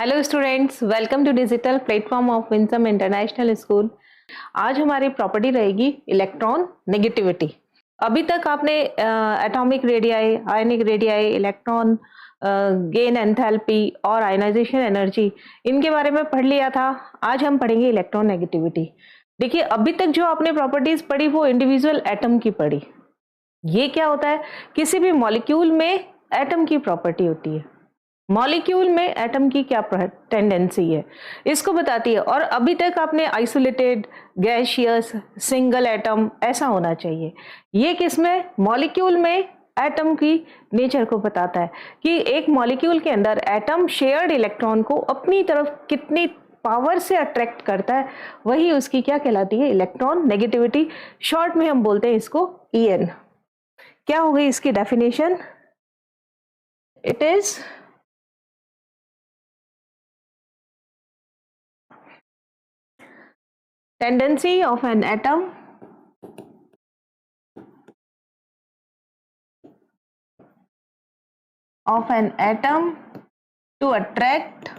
Hello students, welcome to digital platform of Winsome international school. आज हमारी property रहेगी electron negativity. अभी तक आपने atomic radii, ionic radii, electron gain enthalpy और आयनाइजेशन एनर्जी, इनके बारे में पढ़ लिया था। आज हम पढ़ेंगे इलेक्ट्रॉन नेगेटिविटी। देखिए, अभी तक जो आपने प्रॉपर्टीज पढ़ी वो इंडिविजुअल एटम की पढ़ी। ये क्या होता है, किसी भी मॉलिक्यूल में एटम की प्रॉपर्टी होती है। मॉलिक्यूल में एटम की क्या टेंडेंसी है इसको बताती है। और अभी तक आपने आइसोलेटेड, गैसियस, सिंगल एटम ऐसा होना चाहिए। ये किसमें, मॉलिक्यूल में एटम की नेचर को बताता है कि एक मॉलिक्यूल के अंदर एटम शेयर्ड इलेक्ट्रॉन को अपनी तरफ कितनी पावर से अट्रैक्ट करता है, वही उसकी क्या कहलाती है, इलेक्ट्रॉन नेगेटिविटी। शॉर्ट में हम बोलते हैं इसको EN। क्या हो गई इसकी definition? It is tendency of an atom to attract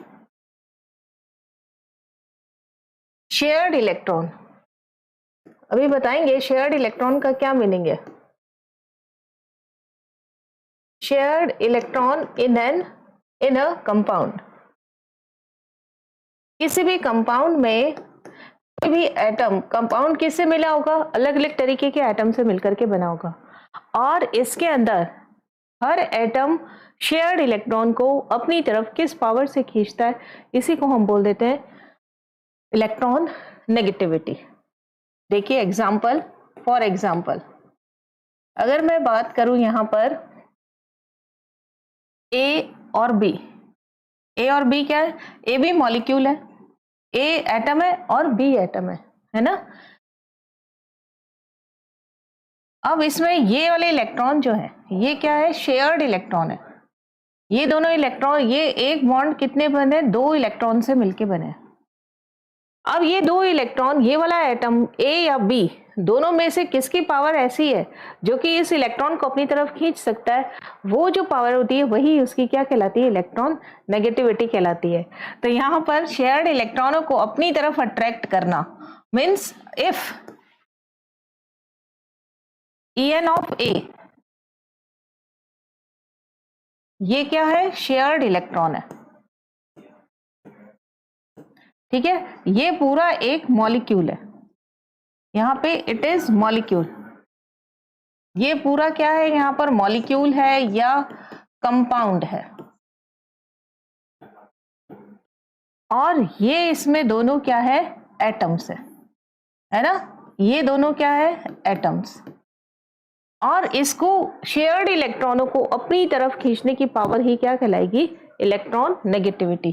shared electron। अभी बताएंगे shared electron का क्या मीनिंग है। shared electron in a compound। किसी भी कंपाउंड में कोई भी एटम, कंपाउंड किससे मिला होगा, अलग अलग तरीके के एटम से मिलकर के बना होगा, और इसके अंदर हर एटम शेयर्ड इलेक्ट्रॉन को अपनी तरफ किस पावर से खींचता है, इसी को हम बोल देते हैं इलेक्ट्रॉन नेगेटिविटी। देखिए एग्जाम्पल, फॉर एग्जाम्पल अगर मैं बात करूं यहां पर ए और बी। ए और बी क्या है, ए भी मॉलिक्यूल है, ए एटम है और बी एटम है ना। अब इसमें ये वाले इलेक्ट्रॉन जो है ये क्या है, शेयर्ड इलेक्ट्रॉन है। ये दोनों इलेक्ट्रॉन, ये एक बॉन्ड कितने बने, 2 इलेक्ट्रॉन से मिलके बने। अब ये 2 इलेक्ट्रॉन, ये वाला एटम ए या बी, दोनों में से किसकी पावर ऐसी है जो कि इस इलेक्ट्रॉन को अपनी तरफ खींच सकता है, वो जो पावर होती है वही उसकी क्या कहलाती है, इलेक्ट्रॉन नेगेटिविटी कहलाती है। तो यहां पर शेयर्ड इलेक्ट्रॉनों को अपनी तरफ अट्रैक्ट करना मीन्स इफ EN ऑफ ए, ये क्या है, शेयर्ड इलेक्ट्रॉन है। ठीक है, ये पूरा एक मॉलिक्यूल है, यहां पे इट इज मॉलिक्यूल। ये पूरा क्या है, यहां पर मॉलिक्यूल है या कंपाउंड है, और ये इसमें दोनों क्या है, एटम्स है ना। ये दोनों क्या है, एटम्स, और इसको शेयर्ड इलेक्ट्रॉनों को अपनी तरफ खींचने की पावर ही क्या कहलाएगी, इलेक्ट्रॉन नेगेटिविटी।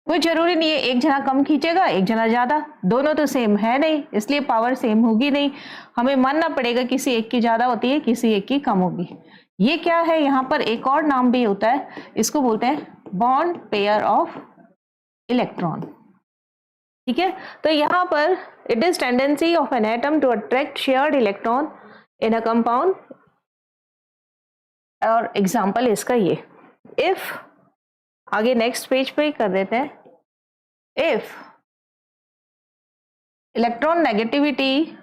कोई जरूरी नहीं है एक जना कम खींचेगा एक जना ज्यादा, दोनों तो सेम है नहीं, इसलिए पावर सेम होगी नहीं। हमें मानना पड़ेगा किसी एक की ज्यादा होती है, किसी एक की कम होगी। ये क्या है, यहाँ पर एक और नाम भी होता है, इसको बोलते हैं बॉन्ड पेयर ऑफ इलेक्ट्रॉन। ठीक है, तो यहाँ पर it is tendency of an atom to attract shared electron in a compound. और एग्जाम्पल इसका ये, इफ, आगे नेक्स्ट पेज पे कर देते हैं, if electron negativity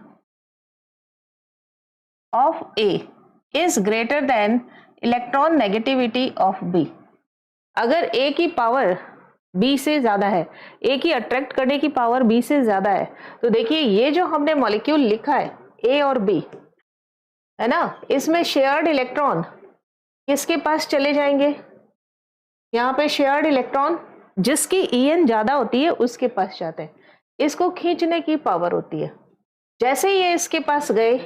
of A is greater than electron negativity of B. अगर ए की पावर बी से ज्यादा है, ए की अट्रैक्ट करने की पावर बी से ज्यादा है, तो देखिए ये जो हमने मॉलिक्यूल लिखा है ए और बी, है ना, इसमें शेयर्ड इलेक्ट्रॉन किसके पास चले जाएंगे, यहाँ पे शेयर्ड इलेक्ट्रॉन जिसकी EN ज्यादा होती है उसके पास जाते हैं, इसको खींचने की पावर होती है। जैसे ही ये इसके पास गए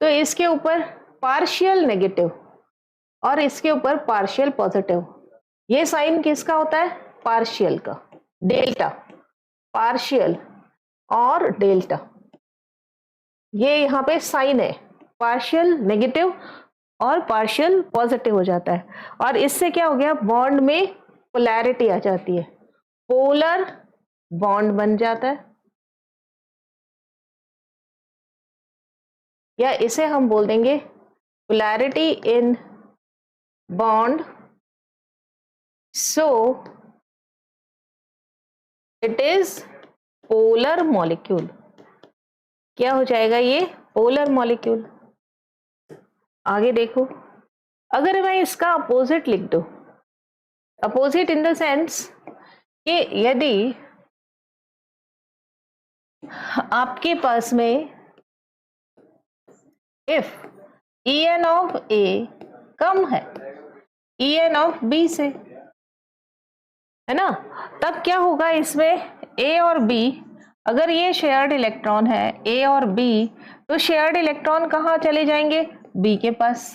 तो इसके ऊपर पार्शियल नेगेटिव और इसके ऊपर पार्शियल पॉजिटिव, ये साइन किसका होता है, पार्शियल का, डेल्टा, पार्शियल और डेल्टा, ये यहाँ पे साइन है, पार्शियल नेगेटिव और पार्शियल पॉजिटिव हो जाता है। और इससे क्या हो गया, बॉन्ड में पोलैरिटी आ जाती है, पोलर बॉन्ड बन जाता है, या इसे हम बोल देंगे polarity in bond. So it is polar molecule. क्या हो जाएगा ये? Polar molecule. आगे देखो, अगर मैं इसका अपोजिट लिख दूं, अपोजिट इन द सेंस कि यदि आपके पास में इफ En ऑफ ए कम है En ऑफ बी से, है ना, तब क्या होगा इसमें? ए और बी, अगर ये शेयर्ड इलेक्ट्रॉन है ए और बी, तो शेयर्ड इलेक्ट्रॉन कहाँ चले जाएंगे? बी के पास।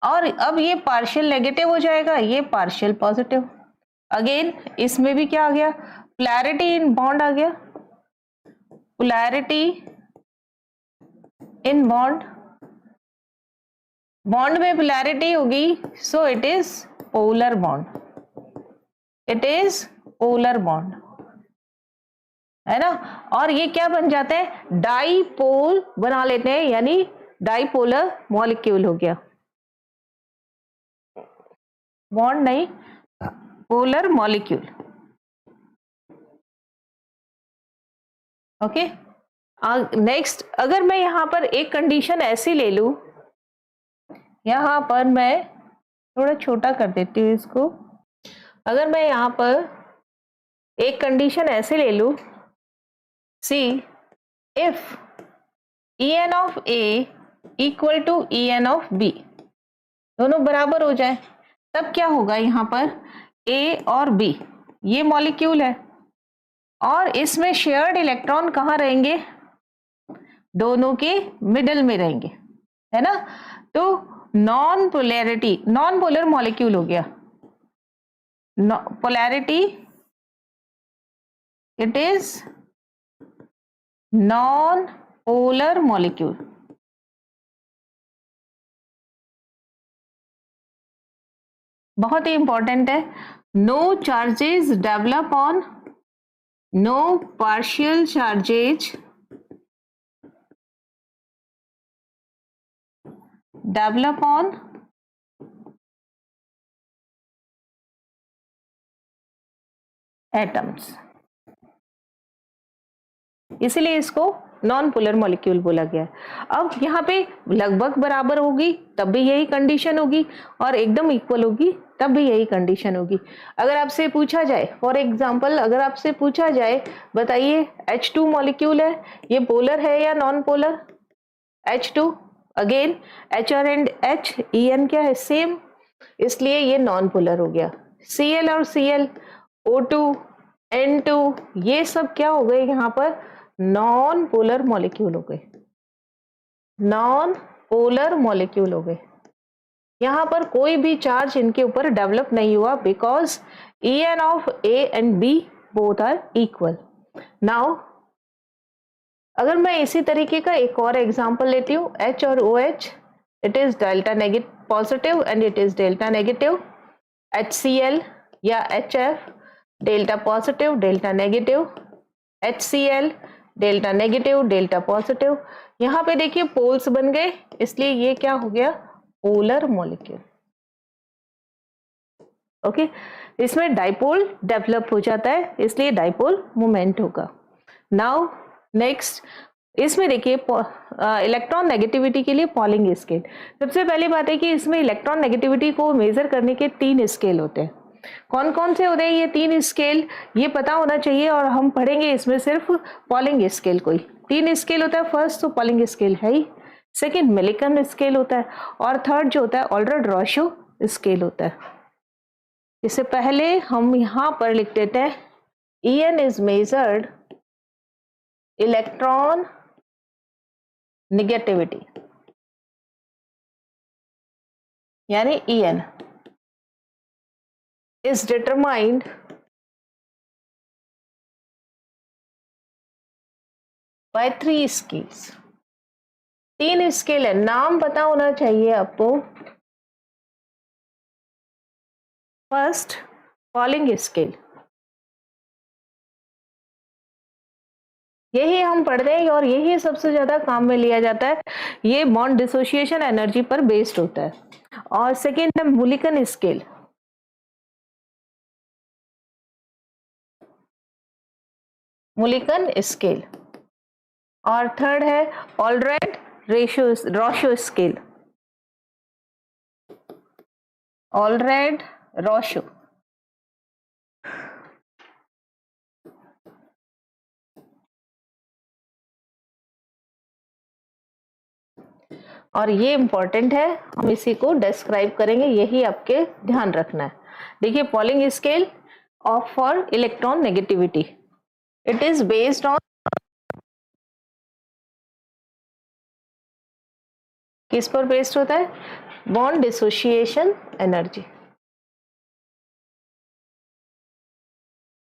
और अब ये पार्शियल नेगेटिव हो जाएगा, ये पार्शियल पॉजिटिव। अगेन इसमें भी क्या आ गया? पोलैरिटी इन बॉन्ड आ गया, पोलैरिटी इन बॉन्ड, बॉन्ड में पोलैरिटी होगी, so it is polar bond, it is polar bond, है ना। और ये क्या बन जाते हैं? डाईपोल बना लेते हैं, यानी डाईपोलर मॉलिक्यूल हो गया, बॉन्ड नहीं, पोलर मॉलिक्यूल। ओके, नेक्स्ट, अगर मैं यहां पर एक कंडीशन ऐसी ले लूं, यहां पर मैं थोड़ा छोटा कर देती हूँ इसको, अगर मैं यहां पर एक कंडीशन ऐसे ले लूं, C if En of A equal to En of B, दोनों बराबर हो जाए, तब क्या होगा? यहां पर ए और बी ये मॉलिक्यूल है, और इसमें शेयर्ड इलेक्ट्रॉन कहाँ रहेंगे? दोनों के मिडल में रहेंगे, है ना। तो non polarity, non polar molecule हो गया, polarity, it is non polar molecule. बहुत ही इंपॉर्टेंट है, no charges develop on, no partial charges develop on atoms, इसलिए इसको नॉन पोलर मॉलिक्यूल बोला गया। अब यहाँ पे लगभग बराबर होगी तब भी यही कंडीशन होगी, और एकदम इक्वल होगी तब भी यही कंडीशन होगी। अगर आपसे पूछा जाए, फॉर एग्जांपल अगर आपसे पूछा जाए, बताइए H2 मॉलिक्यूल है, ये पोलर है या non polar? H2, again H और एंड H, En क्या है? सेम, इसलिए ये नॉन पोलर हो गया। Cl और Cl, O2, N2, ये सब क्या हो गए? यहाँ पर नॉन पोलर मॉलिक्यूल हो गए, नॉन पोलर मॉलिक्यूल हो गए। यहाँ पर कोई भी चार्ज इनके ऊपर डेवलप नहीं हुआ, because En of A and B both are equal. Now अगर मैं इसी तरीके का एक और एग्जांपल लेती हूँ, H और OH, it is delta negative positive and it is delta negative. HCl या HF, delta positive delta negative, HCl delta negative delta positive. यहाँ पे देखिए पोल्स बन गए, इसलिए ये क्या हो गया? Polar molecule. ओके, इसमें डाइपोल डेवलप हो जाता है, इसलिए डाइपोल मोमेंट होगा। नाउ नेक्स्ट, इसमें देखिए इलेक्ट्रॉन नेगेटिविटी के लिए पॉलिंग स्केल। सबसे पहली बात है कि इसमें इलेक्ट्रॉन नेगेटिविटी को मेजर करने के 3 स्केल होते हैं। कौन कौन से होते हैं ये 3 स्केल? ये पता होना चाहिए, और हम पढ़ेंगे इसमें सिर्फ पॉलिंग स्केल को ही। 3 स्केल होता है, फर्स्ट तो पॉलिंग स्केल है ही, सेकेंड मिलिकन स्केल होता है, और थर्ड जो होता है ऑल्ड्रेड-रॉशो स्केल होता है। इससे पहले हम यहाँ पर लिख देते हैं, En is measured electron negativity, यानी En is determined by 3 scales। 3 scale है, नाम पता होना चाहिए आपको। फर्स्ट पॉलिंग स्केल, यही हम पढ़ते हैं और यही सबसे ज्यादा काम में लिया जाता है। ये बॉन्ड डिसोसिएशन एनर्जी पर बेस्ड होता है। और सेकेंड है मिलिकन स्केल, मुलिकन स्केल, और थर्ड है ऑलरेड रोशो स्केल, ऑलरेड रोशो। और ये इंपॉर्टेंट है, हम इसी को डिस्क्राइब करेंगे, यही आपके ध्यान रखना है। देखिए polling scale of for electron negativity, it is based on किस पर बेस्ड होता है? Bond dissociation energy,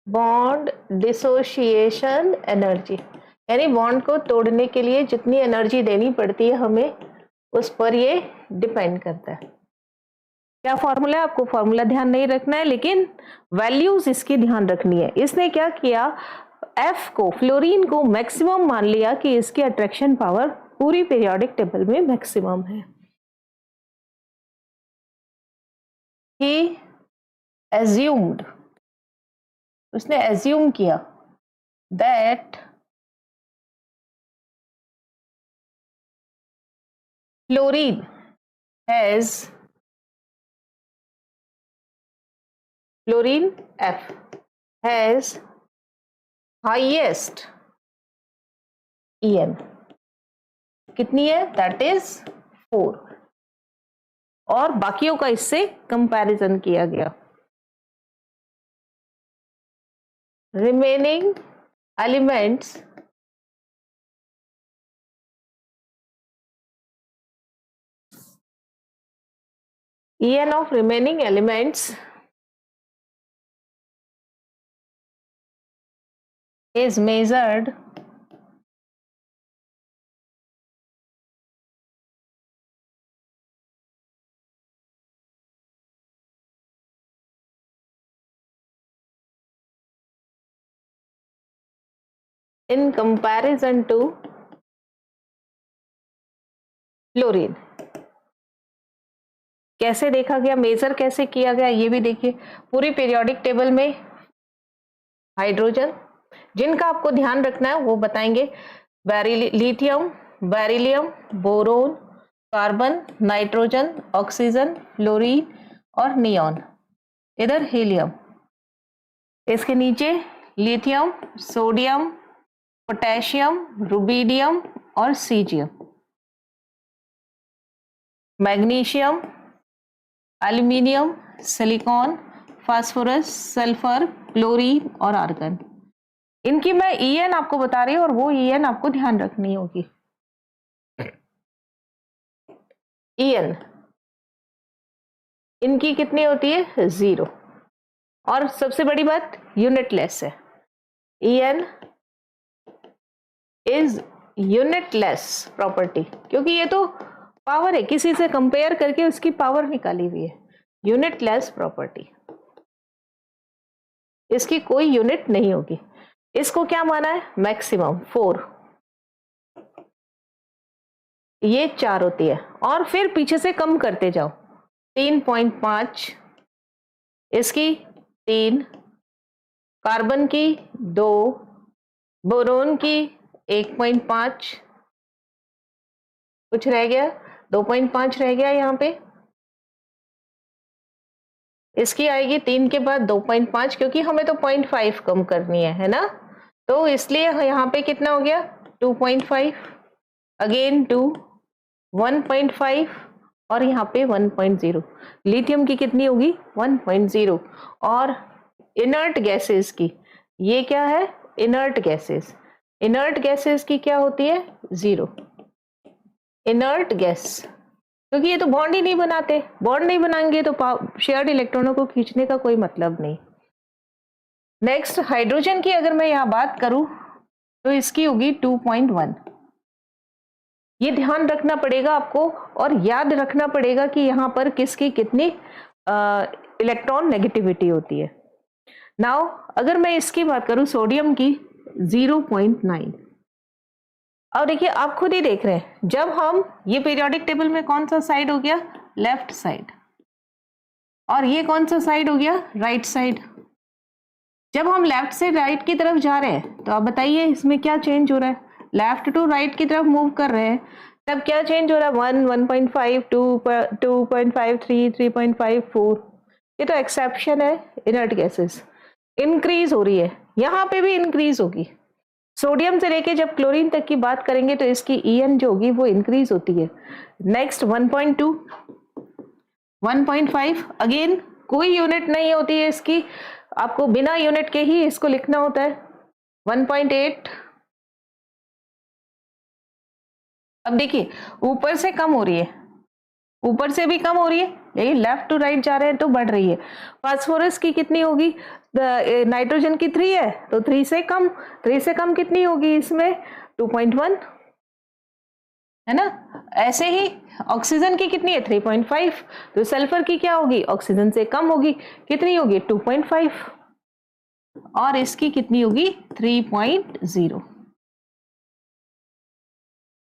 bond dissociation energy, यानी बॉन्ड को तोड़ने के लिए जितनी एनर्जी देनी पड़ती है हमें, उस पर ये डिपेंड करता है। क्या फॉर्मूला है? आपको फॉर्मूला ध्यान नहीं रखना है, लेकिन वैल्यूज इसकी ध्यान रखनी है। इसने क्या किया, एफ को, फ्लोरीन को मैक्सिमम मान लिया कि इसकी अट्रैक्शन पावर पूरी पीरियोडिक टेबल में मैक्सिमम है। ही एज्यूम्ड, उसने एज्यूम किया that fluorine has, fluorine F has highest EN, कितनी है? दैट इज 4, और बाकियों का इससे कंपैरिजन किया गया। Remaining elements EN of remaining elements is measured in comparison to fluorine. कैसे देखा गया, मेजर कैसे किया गया, ये भी देखिए। पूरी पीरियोडिक टेबल में हाइड्रोजन, जिनका आपको ध्यान रखना है वो बताएंगे, lithium, beryllium, boron, carbon, nitrogen, oxygen, fluorine और नियॉन। इधर हीलियम, इसके नीचे लिथियम, सोडियम, पोटेशियम, रुबिडियम और caesium, magnesium, aluminium, silicon, phosphorus, sulphur, chlorine और आर्गन। इनकी मैं EN आपको बता रही हूं और वो EN आपको ध्यान रखनी होगी। EN इनकी कितनी होती है? 0। और सबसे बड़ी बात, यूनिटलेस है। EN इज यूनिटलेस प्रॉपर्टी, क्योंकि ये तो पावर है, किसी से कंपेयर करके उसकी पावर निकाली हुई है। यूनिटलेस प्रॉपर्टी, इसकी कोई यूनिट नहीं होगी। इसको क्या माना है? मैक्सिमम 4, ये 4 होती है, और फिर पीछे से कम करते जाओ। 3.5, इसकी 3, कार्बन की 2, बोरोन की 1.5, कुछ रह गया? 2.5 रह गया यहाँ पे। इसकी आएगी 3 के बाद 2.5, क्योंकि हमें तो 0.5 कम करनी है ना, तो इसलिए यहाँ पे कितना हो गया? 2.5, अगेन 2, 1.5 और यहाँ पे 1.0। लिथियम की कितनी होगी? 1.0। और इनर्ट गैसेस की, ये क्या है? Inert gases. इनर्ट गैसेस की क्या होती है? 0। इनर्ट गैस, क्योंकि ये तो बॉन्ड ही नहीं बनाते, बॉन्ड नहीं बनाएंगे तो शेयर्ड इलेक्ट्रॉनों को खींचने का कोई मतलब नहीं। नेक्स्ट हाइड्रोजन की अगर मैं यहाँ बात करूं तो इसकी होगी 2.1। ये ध्यान रखना पड़ेगा आपको, और याद रखना पड़ेगा कि यहाँ पर किसकी कितनी इलेक्ट्रॉन नेगेटिविटी होती है। नाउ अगर मैं इसकी बात करूं सोडियम की 0.9। अब देखिए आप खुद ही देख रहे हैं, जब हम ये पीरियोडिक टेबल में कौन सा साइड हो गया? लेफ्ट साइड, और ये कौन सा साइड हो गया? Right side. जब हम लेफ्ट से राइट की तरफ जा रहे हैं तो आप बताइए इसमें क्या चेंज हो रहा है, लेफ्ट टू राइट की तरफ मूव कर रहे हैं तब क्या चेंज हो रहा है, 1, 1.5, 2.5, 3, 3.5, 4, ये तो एक्सेप्शन है इनर्ट गैसेस, इंक्रीज हो रही है, यहाँ पे भी इंक्रीज होगी। सोडियम से लेके जब क्लोरीन तक की बात करेंगे तो इसकी EN जो होगी वो इंक्रीज होती है। नेक्स्ट 1.2, 1.5, अगेन कोई यूनिट नहीं होती है इसकी, आपको बिना यूनिट के ही इसको लिखना होता है। 1.8, अब देखिए ऊपर से कम हो रही है, ऊपर से भी कम हो रही है, लेकिन लेफ्ट टू राइट जा रहे हैं तो बढ़ रही है। फास्फोरस की कितनी होगी, नाइट्रोजन की 3 है तो 3 से कम, 3 से कम कितनी होगी इसमें, 2.1 है ना। ऐसे ही ऑक्सीजन की कितनी है, 3.5, तो सल्फर की क्या होगी, ऑक्सीजन से कम होगी, कितनी होगी 2.5, और इसकी कितनी होगी 3.0।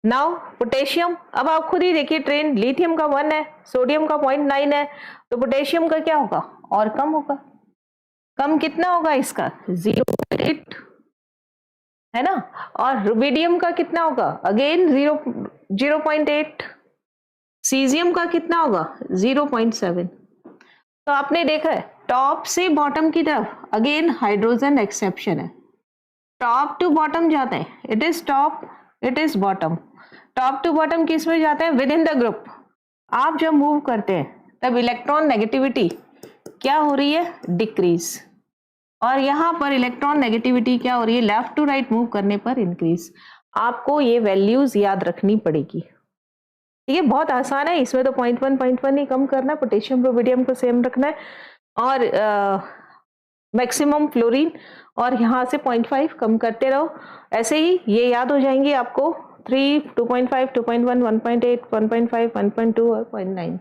नाउ पोटेशियम, अब आप खुद ही देखिए ट्रेंड, लिथियम का 1 है, सोडियम का 0.9 है, तो पोटेशियम का क्या होगा, और कम होगा। कम कितना होगा इसका, 0.8 है ना, और रुबिडियम का कितना होगा, अगेन 0.8, सीजियम का कितना होगा 0.7। तो आपने देखा है टॉप से बॉटम की तरफ अगेन हाइड्रोजन एक्सेप्शन है, टॉप टू बॉटम जाते हैं, it is top, it is bottom, top to bottom किस में जाते हैं, विद इन द ग्रुप। आप जब मूव करते हैं तब इलेक्ट्रॉन नेगेटिविटी क्या हो रही है, डिक्रीज, और यहां पर इलेक्ट्रॉन नेगेटिविटी क्या हो रही है, लेफ्ट टू राइट मूव करने पर इंक्रीज। आपको ये वैल्यूज याद रखनी पड़ेगी, ये बहुत आसान है, इसमें तो 0.1 ही कम करना है, पोटेशियम रुबिडियम को सेम रखना है, और मैक्सिमम फ्लोरीन, और यहाँ से 0.5 कम करते रहो, ऐसे ही ये याद हो जाएंगे आपको, 3, 2.5, 2.1, 1.8, 1.5, 1.2 और 0.9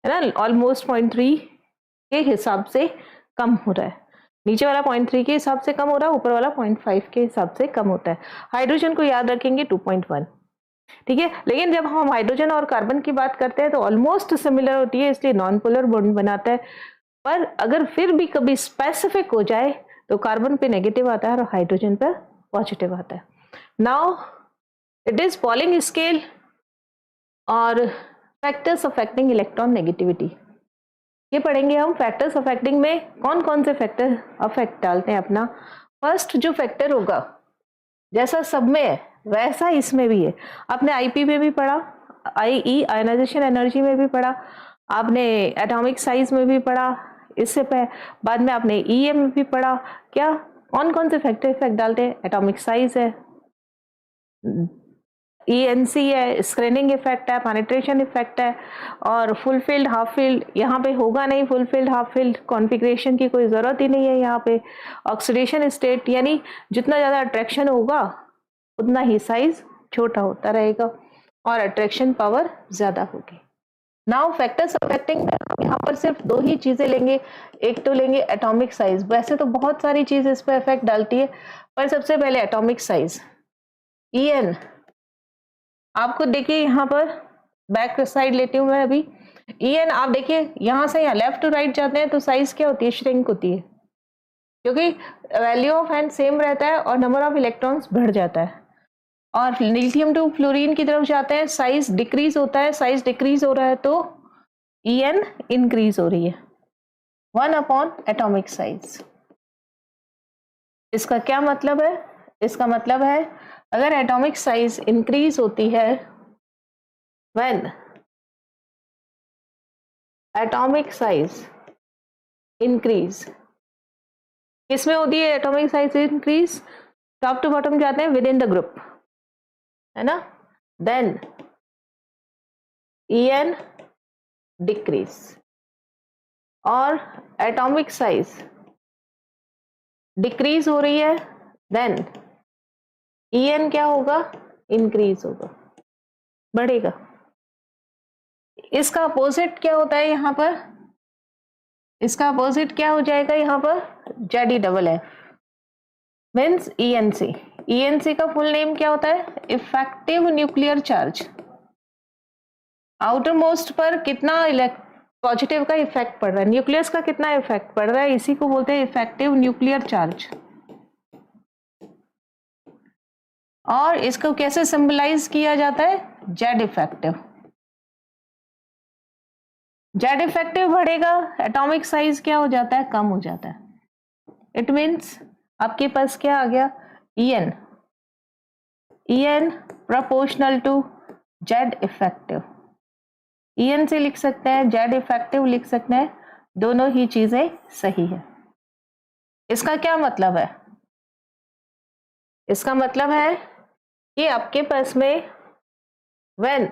है ना, ऑलमोस्ट 0.3 के हिसाब से कम हो रहा है, नीचे वाला 0.3 के हिसाब से कम हो रहा है, ऊपर वाला 0.5 के हिसाब से कम होता है। हाइड्रोजन को याद रखेंगे 2.1, ठीक है, लेकिन जब हम हाइड्रोजन और कार्बन की बात करते हैं तो ऑलमोस्ट सिमिलर होती है, इसलिए नॉन पोलर बॉन्ड बनाता है, पर अगर फिर भी कभी स्पेसिफिक हो जाए तो कार्बन पे नेगेटिव आता है और हाइड्रोजन पे पॉजिटिव आता है। Now it is polling scale और फैक्टर्स अफेक्टिंग इलेक्ट्रॉन नेगेटिविटी, ये पढ़ेंगे हम। फैक्टर्स अफेक्टिंग में कौन कौन से फैक्टर अफेक्ट डालते हैं अपना। फर्स्ट जो फैक्टर होगा, जैसा सब में है वैसा इसमें भी है, आपने आईपी में भी पढ़ा, आईई आयनाइजेशन एनर्जी में भी पढ़ा, आपने एटॉमिक साइज में भी पढ़ा, इससे बाद में आपने ईएम में भी पढ़ा, क्या कौन कौन से फैक्टर इफेक्ट डालते हैं, एटॉमिक साइज है, ENC है, स्क्रीनिंग इफेक्ट है, पेनिट्रेशन इफेक्ट है, और फुल फील्ड हाफ फील्ड यहाँ पे होगा नहीं, full field half field configuration की कोई ज़रूरत ही नहीं है यहाँ पे। ऑक्सीडेशन स्टेट, यानी जितना ज़्यादा अट्रैक्शन होगा उतना ही साइज छोटा होता रहेगा और अट्रैक्शन पावर ज़्यादा होगी। नाउ फैक्टर्स अफेक्टिंग, यहाँ पर सिर्फ 2 ही चीज़ें लेंगे, एक तो लेंगे एटॉमिक साइज, वैसे तो बहुत सारी चीज़ इस पर इफेक्ट डालती है, पर सबसे पहले एटॉमिक साइज EN। आपको देखिए यहाँ पर बैक साइड लेती हूँ मैं अभी, EN आप देखिए यहाँ से यहाँ लेफ्ट टू राइट जाते हैं तो साइज क्या होती है, श्रिंक होती है, क्योंकि वैल्यू ऑफ एन सेम रहता है और नंबर ऑफ इलेक्ट्रॉन्स बढ़ जाता है। और लिथियम टू फ्लोरीन की तरफ जाते हैं, साइज डिक्रीज होता है, साइज डिक्रीज हो रहा है तो EN इंक्रीज हो रही है, 1 अपॉन एटॉमिक साइज। इसका क्या मतलब है, इसका मतलब है अगर एटॉमिक साइज इंक्रीज होती है, व्हेन एटॉमिक साइज इंक्रीज, किसमें होती है atomic size increase, top to bottom जाते हैं विद इन द ग्रुप, है ना, देन EN डिक्रीज, और एटॉमिक साइज डिक्रीज हो रही है, देन EN क्या होगा, इंक्रीज होगा, बढ़ेगा। इसका अपोजिट क्या होता है यहाँ पर, इसका अपोजिट क्या हो जाएगा यहाँ पर, ZeF मीन्स ENC। ENC का फुल नेम क्या होता है, effective nuclear charge. Outer most पर कितना पॉजिटिव का इफेक्ट पड़ रहा है, न्यूक्लियस का कितना इफेक्ट पड़ रहा है, इसी को बोलते हैं इफेक्टिव न्यूक्लियर चार्ज। और इसको कैसे सिंबलाइज किया जाता है, जेड इफेक्टिव। जेड इफेक्टिव बढ़ेगा, एटॉमिक साइज क्या हो जाता है, कम हो जाता है। इट मीन्स आपके पास क्या आ गया, EN, EN proportional to Z effective. EN से लिख सकते हैं, जेड इफेक्टिव लिख सकते हैं, दोनों ही चीजें सही है। इसका क्या मतलब है, इसका मतलब है कि आपके पास में व्हेन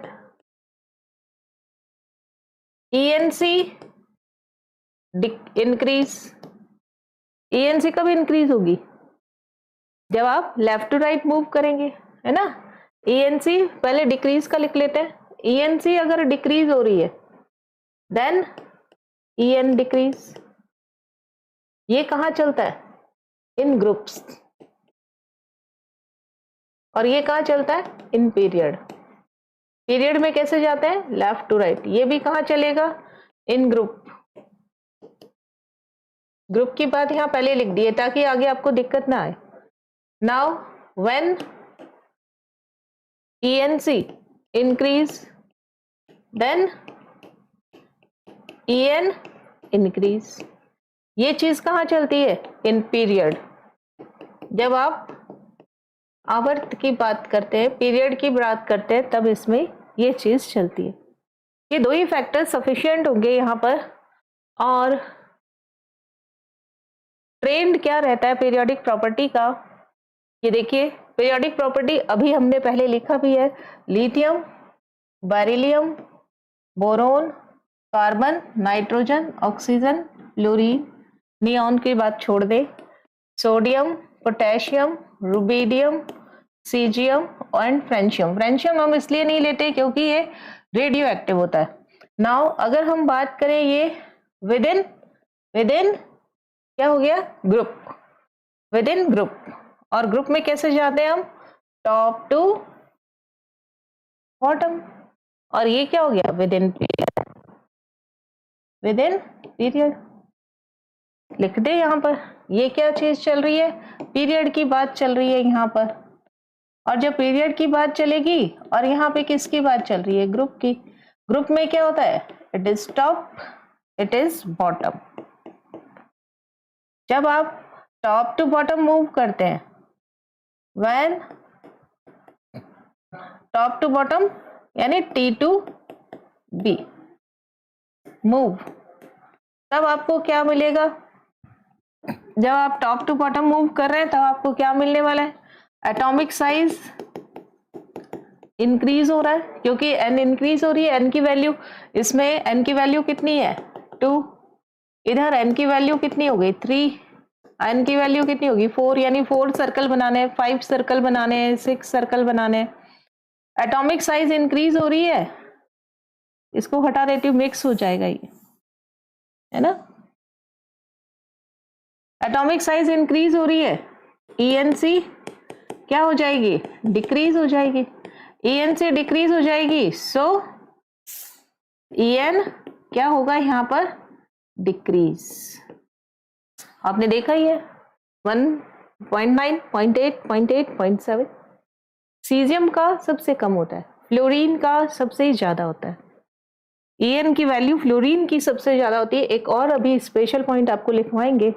ENC इंक्रीज, ENC कब इंक्रीज होगी, जब आप लेफ्ट टू राइट मूव करेंगे, है ना। ENC पहले डिक्रीज का लिख लेते हैं, ENC अगर डिक्रीज हो रही है देन EN डिक्रीज। ये कहाँ चलता है, इन ग्रुप्स, और ये कहाँ चलता है, इन पीरियड। पीरियड में कैसे जाते हैं, लेफ्ट टू राइट। ये भी कहाँ चलेगा, इन ग्रुप। ग्रुप की बात यहाँ पहले लिख दी है ताकि आगे आपको दिक्कत ना आए। Now when ENC increase then EN increase। ये चीज कहाँ चलती है, इन पीरियड। जब आप आवर्त की बात करते हैं, पीरियड की बात करते हैं, तब इसमें ये चीज चलती है। ये दो ही फैक्टर सफिशिएंट होंगे यहाँ पर। और ट्रेंड क्या रहता है पीरियोडिक प्रॉपर्टी का, ये देखिए पीरियोडिक प्रॉपर्टी अभी हमने पहले लिखा भी है, lithium, beryllium, boron, carbon, nitrogen, oxygen, fluorine, neon की बात छोड़ दे, sodium, potassium, rubidium, caesium and francium. Francium हम इसलिए नहीं लेते क्योंकि ये रेडियो एक्टिव होता है। नाउ अगर हम बात करें ये विद इन क्या हो गया, ग्रुप, विद इन ग्रुप। और ग्रुप में कैसे जाते हैं हम, टॉप टू बॉटम। और ये क्या हो गया, with in period, with in period लिख दे यहाँ पर। ये क्या चीज चल रही है, पीरियड की बात चल रही है यहाँ पर। और जब पीरियड की बात चलेगी और यहाँ पे किसकी बात चल रही है, ग्रुप की। ग्रुप में क्या होता है, it is top, it is bottom. जब आप टॉप टू बॉटम मूव करते हैं, व्हेन टॉप टू बॉटम यानी T to B मूव, तब आपको क्या मिलेगा, जब आप टॉप टू बॉटम मूव कर रहे हैं तब आपको क्या मिलने वाला है, एटॉमिक साइज इंक्रीज हो रहा है क्योंकि n इंक्रीज हो रही है। n की वैल्यू, इसमें n की वैल्यू कितनी है, 2, इधर n की वैल्यू कितनी हो गई, 3, n की वैल्यू कितनी होगी, 4, यानी 4 सर्कल बनाने हैं, 5 सर्कल बनाने हैं, 6 सर्कल बनाने हैं। एटॉमिक साइज इंक्रीज हो रही है, इसको हटा देती हूँ, मिक्स हो जाएगा ये, है ना। एटॉमिक साइज इंक्रीज हो रही है, ENC क्या हो जाएगी, डिक्रीज हो जाएगी। ENC डिक्रीज हो जाएगी, सो EN क्या होगा यहाँ पर, डिक्रीज। आपने देखा ही है 1.9, 0.8, 0.8, 0.7। सीजियम का सबसे कम होता है, फ्लोरीन का सबसे ज्यादा होता है। EN की वैल्यू फ्लोरीन की सबसे ज्यादा होती है। एक और अभी स्पेशल पॉइंट आपको लिखवाएंगे,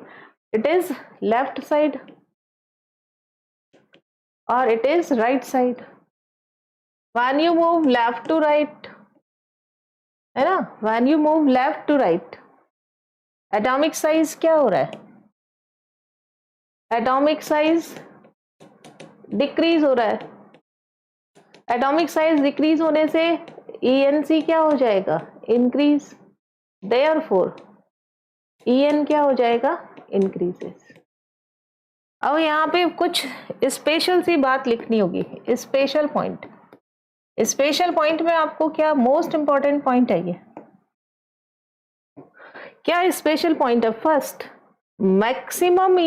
इट इज लेफ्ट साइड और it is right side. When you move left to right, है ना, when you move left to right, atomic size क्या हो रहा है, एटॉमिक साइज डिक्रीज हो रहा है। एटॉमिक साइज डिक्रीज होने से ENC क्या हो जाएगा, इंक्रीज। देयरफॉर EN क्या हो जाएगा, इंक्रीजेस। अब यहाँ पे कुछ स्पेशल सी बात लिखनी होगी, स्पेशल पॉइंट। स्पेशल पॉइंट में आपको क्या मोस्ट इंपॉर्टेंट पॉइंट है, ये क्या स्पेशल पॉइंट है, फर्स्ट मैक्सिमम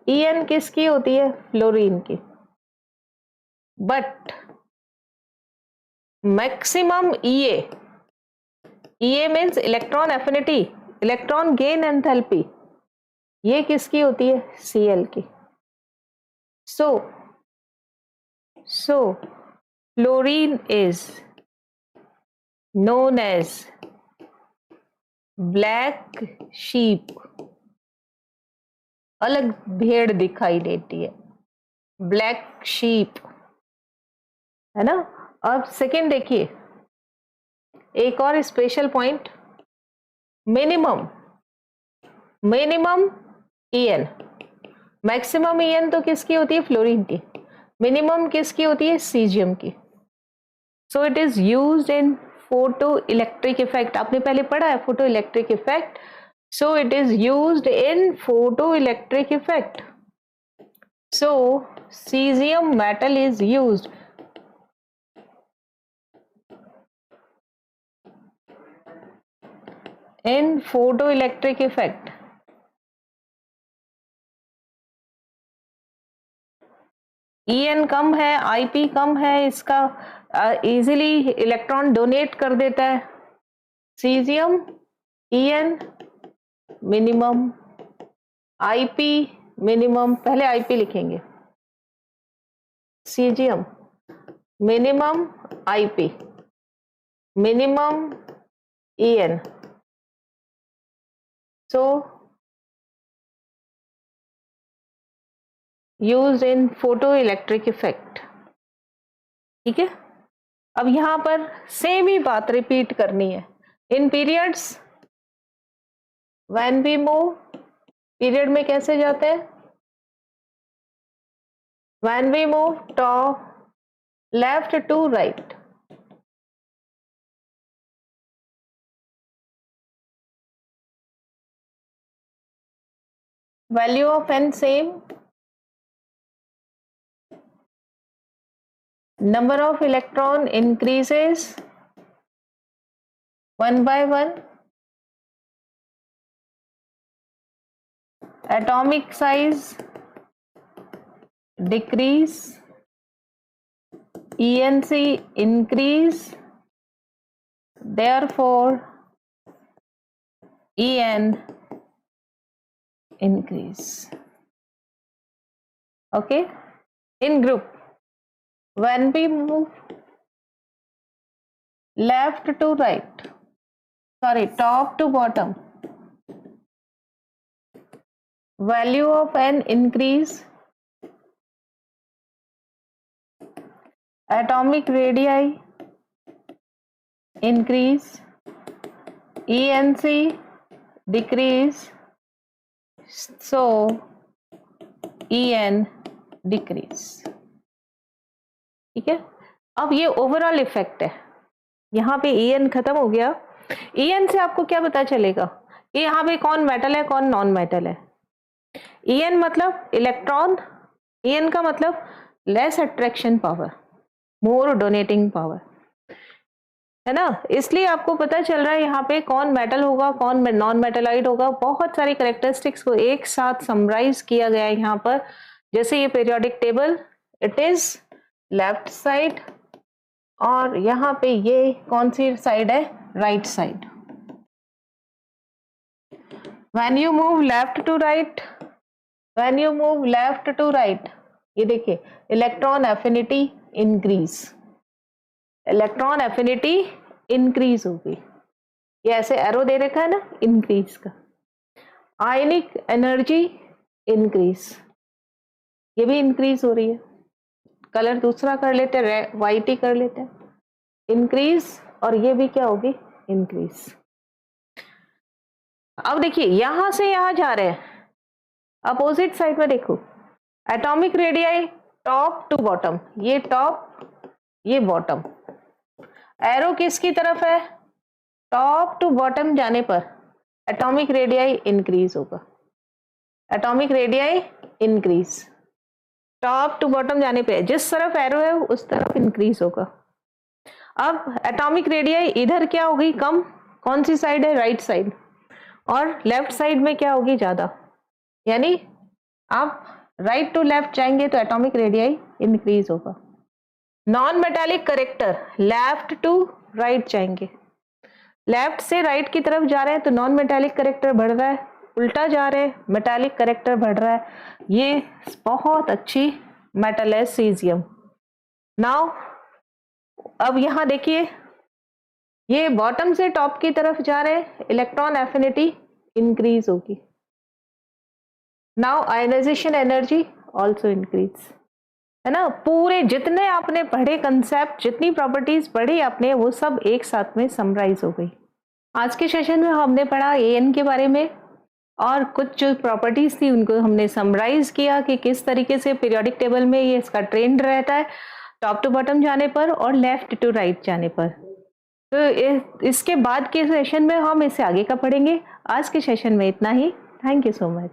EN किसकी होती है, फ्लोरीन की, but maximum EA means electron affinity, electron gain enthalpy, ये किसकी होती है? Cl की। So fluorine is known as black sheep, अलग भेड़ दिखाई देती है, ब्लैक शीप, है ना। अब सेकेंड देखिए, एक और special point, minimum EN, maximum EN तो किसकी होती है? फ्लोरीन की। मिनिमम किसकी होती है? सीजियम की। So it is used in photo electric effect, आपने पहले पढ़ा है photo electric effect. So it is used in photo electric effect. So caesium metal is used in photoelectric effect. EN कम है, IP कम है, इसका इजीली इलेक्ट्रॉन डोनेट कर देता है। Caesium EN minimum, IP minimum, पहले IP लिखेंगे, caesium minimum, IP minimum, EN। So used in photoelectric effect। ठीक है, अब यहां पर सेम ही बात रिपीट करनी है। In periods when we move, period में कैसे जाते हैं? When we move top left to right, value of n same, number of electron increases one by one, atomic size decrease, ENC increase, therefore EN increase। Okay, in group when we move left to right, sorry, top to bottom, value of n increase, atomic radii increase, ENC decrease, so EN decrease। ठीक है, अब ये overall effect है। यहाँ पे EN खत्म हो गया। EN से आपको क्या पता चलेगा? ये यहाँ पे कौन मेटल है, कौन नॉन मेटल है। EN मतलब इलेक्ट्रॉन, EN का मतलब लेस अट्रैक्शन पावर, मोर डोनेटिंग पावर, है ना। इसलिए आपको पता चल रहा है यहाँ पे कौन मेटल होगा, कौन नॉन मेटलाइट होगा। बहुत सारी कैरेक्टरिस्टिक्स को एक साथ समराइज किया गया है यहाँ पर। जैसे ये periodic table, it is left side, और यहाँ पे ये कौन सी साइड है? Right side. When you move left to right, when you move left to right, ये देखिए electron affinity increase, electron affinity increase होगी। ये ऐसे एरो दे रखा है ना, इंक्रीज का। आयनिक एनर्जी इंक्रीज, ये भी इंक्रीज हो रही है। कलर दूसरा कर लेते हैं, व्हाइट ही कर लेते हैं, इंक्रीज, और ये भी क्या होगी? इंक्रीज। अब देखिए यहां से यहां जा रहे हैं, अपोजिट साइड में देखो, atomic radii top to bottom, ये टॉप ये बॉटम, एरो किसकी तरफ है? टॉप टू बॉटम जाने पर एटॉमिक रेडियाई इंक्रीज होगा, atomic radii increase, top to bottom जाने पे जिस तरफ एरो है उस तरफ इंक्रीज होगा। अब एटॉमिक रेडियाई इधर क्या होगी? कम, कौन सी साइड है? राइट साइड, और लेफ्ट साइड में क्या होगी? ज्यादा। यानी आप राइट टू लेफ्ट जाएंगे तो एटॉमिक रेडियाई इंक्रीज होगा। Non metallic character left to right जाएंगे लेफ्ट से राइट की तरफ जा रहे हैं तो नॉन मेटालिक करेक्टर बढ़ रहा है, उल्टा जा रहे हैं मेटालिक करेक्टर बढ़ रहा है। ये बहुत अच्छी मेटल है सीजियम। नाउ अब यहां देखिए, ये बॉटम से टॉप की तरफ जा रहे हैं, इलेक्ट्रॉन एफिनिटी इंक्रीज होगी। Now ionization energy also increase, है ना। पूरे जितने आपने पढ़े कंसेप्ट, जितनी प्रॉपर्टीज पढ़ी आपने, वो सब एक साथ में समराइज हो गई। आज के सेशन में हमने पढ़ा एन के बारे में, और कुछ जो प्रॉपर्टीज थी उनको हमने समराइज किया कि किस तरीके से पीरियोडिक टेबल में ये इसका ट्रेंड रहता है, टॉप टू बॉटम जाने पर और लेफ्ट टू राइट जाने पर। तो इसके बाद के सेशन में हम इससे आगे का पढ़ेंगे। आज के सेशन में इतना ही। Thank you so much.